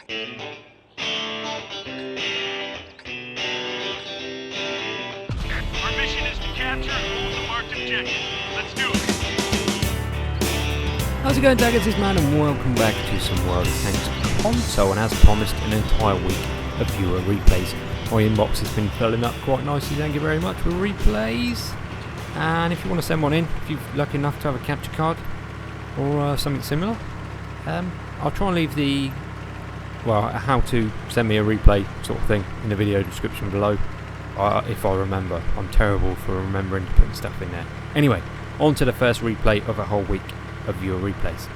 Our mission is to capture and hold the marked objective. Let's do it. How's it going, Daggers? This man, and welcome back to some World of Tanks console. And as promised, an entire week of viewer replays. My inbox has been filling up quite nicely, thank you very much for replays. And if you want to send one in, if you're lucky enough to have a capture card or something similar, I'll try and leave the how to send me a replay sort of thing in the video description below, if I remember. I'm terrible for remembering to put stuff in there. Anyway, on to the first replay of a whole week of viewer replays.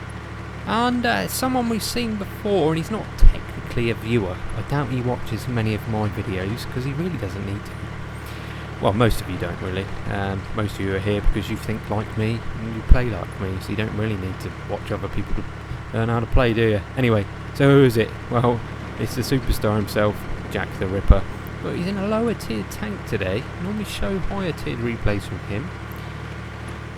And someone we've seen before, and he's not technically a viewer. I doubt he watches many of my videos because he really doesn't need to. Well, most of you don't really. Most of you are here because you think like me and you play like me, so you don't really need to watch other people to learn how to play, do you? Anyway, so who is it? Well, it's the superstar himself, Jack the Ripper. But he's in a lower tiered tank today. I normally show higher tiered replays from him.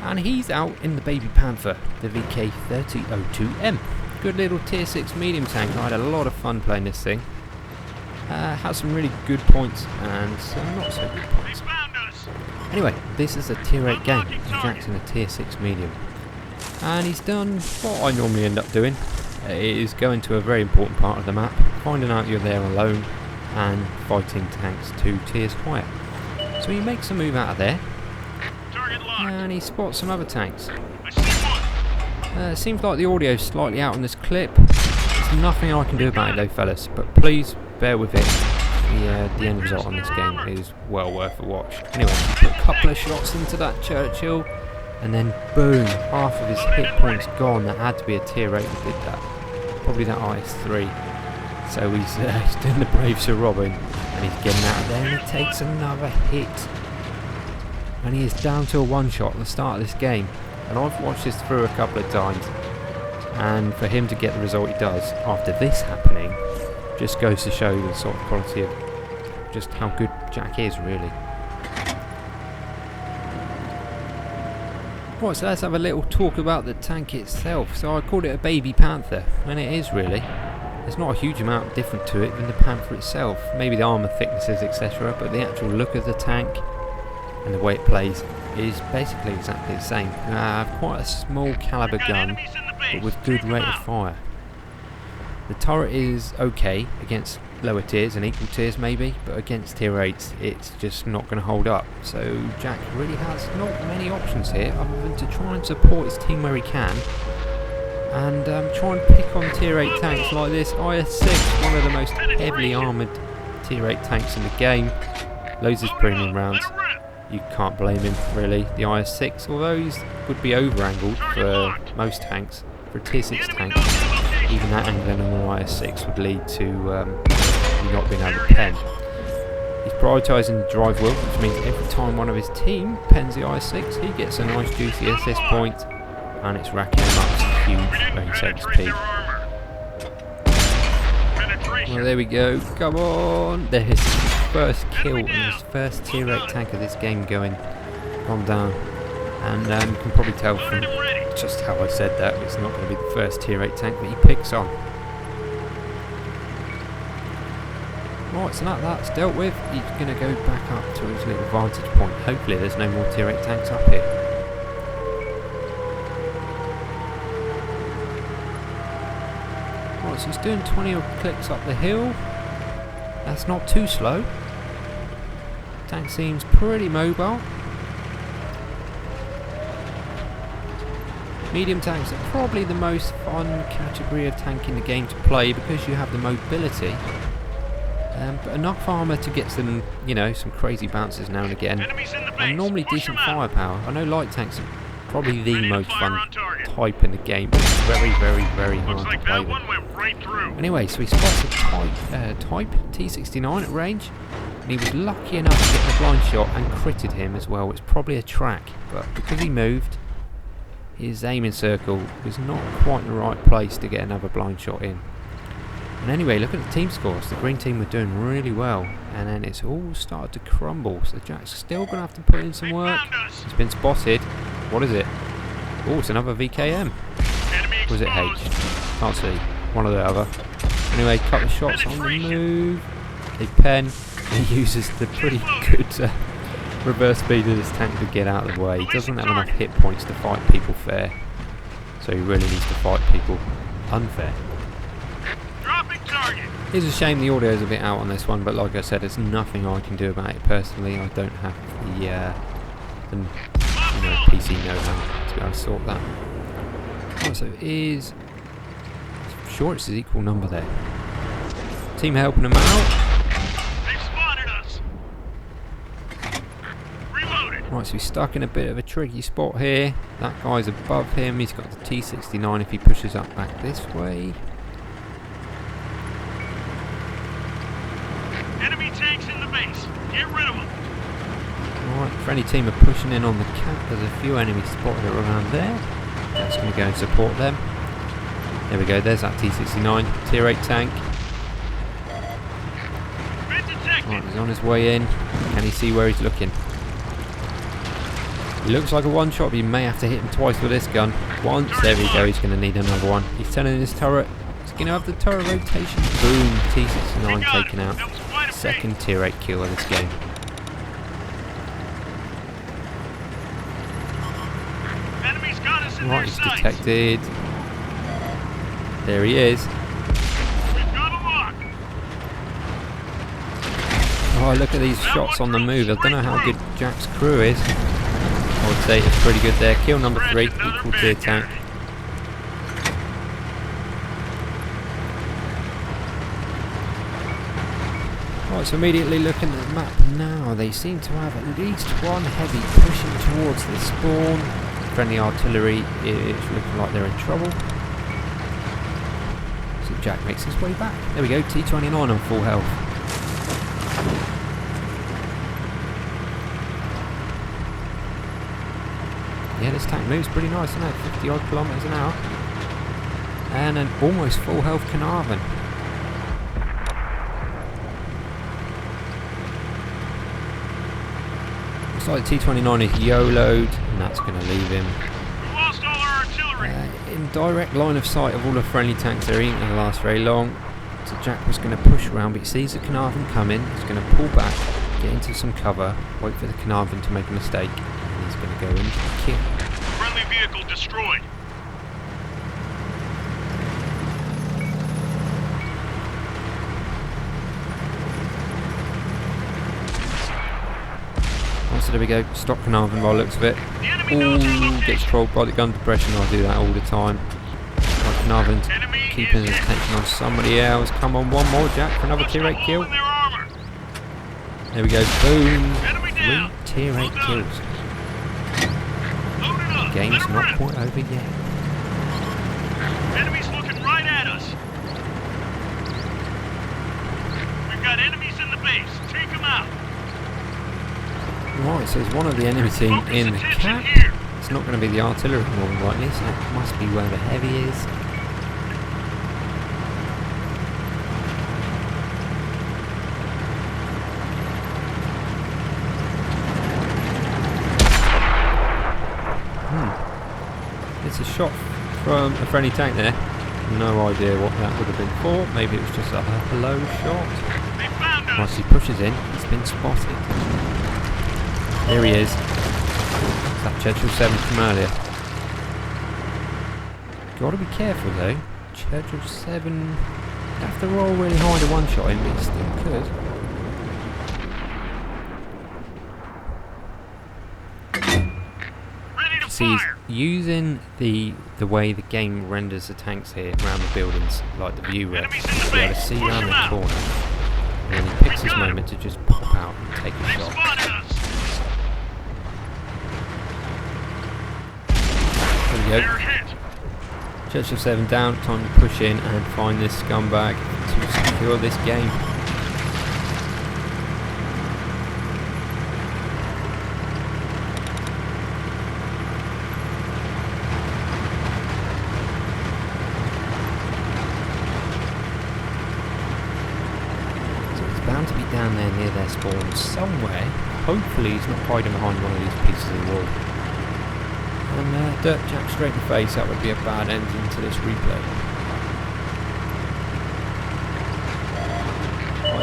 And he's out in the Baby Panther, the VK3002M. Good little tier 6 medium tank. I had a lot of fun playing this thing. Has some really good points and some not so good points. Anyway, this is a tier 8 game, and Jack's in a tier 6 medium. And he's done what I normally end up doing. It is going to a very important part of the map, finding out you're there alone, and fighting tanks 2 tiers higher. So he makes a move out of there, and he spots some other tanks. Seems like the audio's slightly out on this clip. There's nothing I can do about it though, fellas, but please bear with it. The end result on this game is well worth a watch. Anyway, he put a couple of shots into that Churchill, and then boom, half of his hit points gone. That had to be a tier 8 that did that. Probably that IS-3. So he's doing the brave Sir Robin, and he's getting out of there, and he takes another hit. And he is down to a one-shot at the start of this game. And I've watched this through a couple of times, and for him to get the result he does after this happening just goes to show the sort of quality of just how good Jack is, really. Right, so let's have a little talk about the tank itself. So I called it a Baby Panther, and it is really. There's not a huge amount different to it than the Panther itself. Maybe the armour thicknesses, etc., but the actual look of the tank and the way it plays is basically exactly the same. I have quite a small caliber gun, but with good rate of fire. The turret is okay against lower tiers and equal tiers maybe, but against tier 8s it's just not going to hold up. So Jack really has not many options here other than to try and support his team where he can, and try and pick on tier 8 tanks like this IS-6, one of the most heavily armoured tier 8 tanks in the game. Loads of premium rounds. You can't blame him really. The IS-6, although he would be over-angled for most tanks, for a tier 6 tank, even that angling on an IS-6 would lead to you not being able to pen. He's prioritising the drive wheel, which means every time one of his team pens the IS-6, he gets a nice juicy assist point, and it's racking him up some huge range XP. Well, there we go. Come on! There's his first kill and his first tier 8 tank of this game gone down. And you can probably tell from just how I said that it's not going to be the first tier 8 tank that he picks on. Right, so that's dealt with. He's going to go back up to his little vantage point. Hopefully there's no more tier 8 tanks up here. Right, so he's doing 20 odd clicks up the hill. That's not too slow. Tank seems pretty mobile. Medium tanks are probably the most fun category of tank in the game to play because you have the mobility, but enough armour to get some, some crazy bounces now and again, and normally decent firepower. I know light tanks are probably the most fun type in the game, but it's very, very, very hard to play them. Anyway, so he spots a type T69 at range, and he was lucky enough to get the blind shot and critted him as well. It's probably a track, but because he moved, his aiming circle was not quite the right place to get another blind shot in. And anyway, look at the team scores. The green team were doing really well, and then it's all started to crumble. So Jack's still going to have to put in some work. He's been spotted. What is it? Oh, it's another VKM. Was it H? Can't see. One or the other. Anyway, couple of shots on the move. A pen. He uses the pretty good reverse speed of this tank to get out of the way. He doesn't have enough hit points to fight people fair, so he really needs to fight people unfair. Dropping target. It's a shame the audio is a bit out on this one, but like I said, there's nothing I can do about it personally. I don't have the PC know-how to be able to sort that. Right, so it is... I'm sure it's an equal number there. Team helping them out. They've spotted us. Reloaded. Right, so he's stuck in a bit of a tricky spot here. That guy's above him. He's got the T69 if he pushes up back this way. Enemy tanks in the base. Get rid of them. Right, friendly team are pushing in on the cap. There's a few enemies spotted around there. That's going to go and support them. There we go, there's that T69, tier 8 tank. Right, he's on his way in. Can he see where he's looking? He looks like a one shot, but you may have to hit him twice with this gun. Once, there we go, he's going to need another one. He's turning his turret. He's going to have the turret rotation. Boom, T69 taken out. Second tier 8 kill of this game. Right, he's detected. There he is. Oh, look at these shots on the move. I don't know how good Jack's crew is. I would say it's pretty good there. Kill number 3, equal tier tank. Right, so immediately looking at the map now, they seem to have at least one heavy pushing towards the spawn. Friendly artillery is looking like they're in trouble. So Jack makes his way back. There we go, T29 on full health. Yeah, this tank moves pretty nice, isn't it? 50 odd kilometers an hour. And an almost full health Carnarvon. Looks like T29 is YOLO'd, and that's going to leave him in direct line of sight of all the friendly tanks. There ain't going to last very long. So Jack was going to push around, but he sees the Carnarvon coming. He's going to pull back, get into some cover, wait for the Carnarvon to make a mistake, and he's going to go in and kill. Friendly vehicle destroyed. So there we go, stop Carnarvon by the looks of it. Ooh, gets trolled by the gun depression. I do that all the time. Right, Carnarvon's keeping his attention on somebody else. Come on, one more, Jack, for another tier 8 kill. There we go, boom. 3 tier 8 kills. The game's not quite over yet. Enemies looking right at us. We've got enemies in the base. Take them out. Right, so there's one of the enemy team in the cap. It's not going to be the artillery more than likely, so that must be where the heavy is. It's a shot from a friendly tank there. No idea what that would have been for. Maybe it was just a hello shot. Once he pushes in, he's been spotted. There he is. It's that Churchill 7 from earlier. Gotta be careful though. Churchill 7... You have to roll really hard to one-shot him, but he still could. See, he's using the way the game renders the tanks here around the buildings, like the view where you'll be able to see around the corner. And then he picks his moment to just pop out and take a shot. There we go. Churchill 7 down, time to push in and find this scumbag to secure this game. So he's bound to be down there near their spawn somewhere. Hopefully he's not hiding behind one of these pieces of the wall. And Dirt Jack straight in the face, that would be a bad ending to this replay.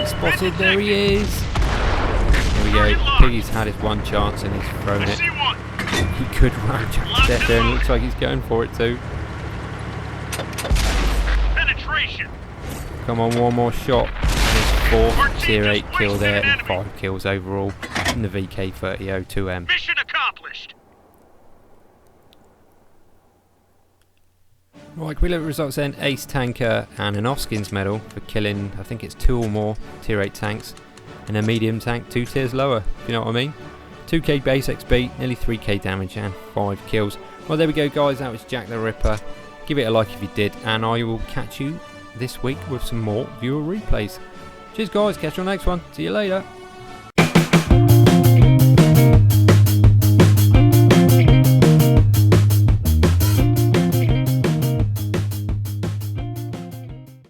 Spotted, there he is. There we go. Piggy's had his one chance and he's thrown I it. see one. He could run Jack to death there and it looks like he's going for it too. Penetration. Come on, one more shot. There's 4 tier 8 kill there and 5 kills overall in the VK3002M. Mission accomplished. Right, we look at the results then. Ace Tanker and an Oskins medal for killing, I think it's 2 or more tier 8 tanks. And a medium tank 2 tiers lower, if you know what I mean. 2k base XP, nearly 3k damage and 5 kills. Well, there we go guys, that was Jack the Ripper. Give it a like if you did, and I will catch you this week with some more viewer replays. Cheers guys, catch you on the next one. See you later.